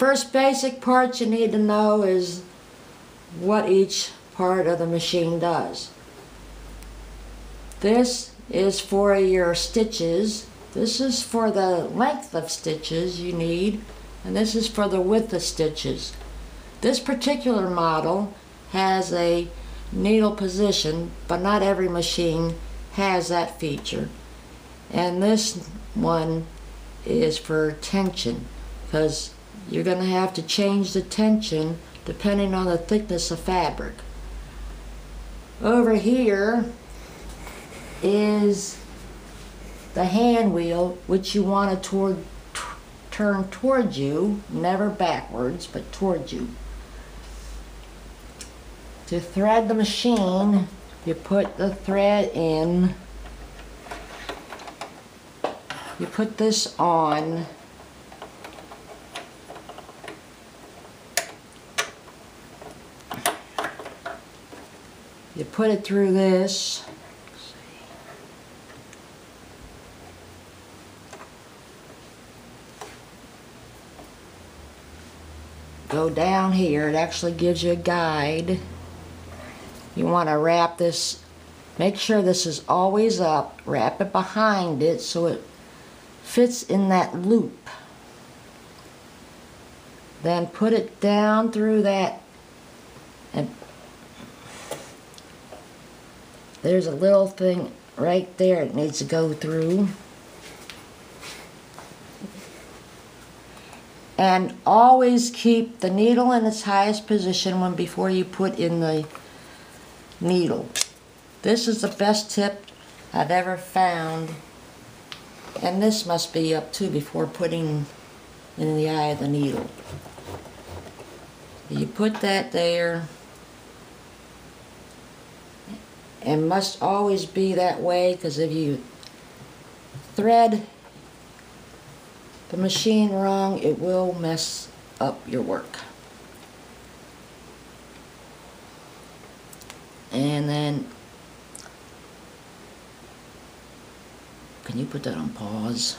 first basic part you need to know is what each part of the machine does. This is for your stitches. This is for the length of stitches you need, and this is for the width of stitches. This particular model has a needle position, but not every machine has that feature. And this one is for tension, because you're going to have to change the tension depending on the thickness of fabric. Over here is the hand wheel, which you want to turn towards you, never backwards, but towards you. To thread the machine, you put the thread in, you put this on, you put it through this, go down here. It actually gives you a guide. You want to wrap this, make sure this is always up, wrap it behind it so it fits in that loop. Then put it down through that, and there's a little thing right there it needs to go through. And always keep the needle in its highest position before you put in the needle. This is the best tip I've ever found, and this must be up too before putting in the eye of the needle. You put that there, and must always be that way, because if you thread the machine wrong, it will mess up your work. And then, can you put that on pause?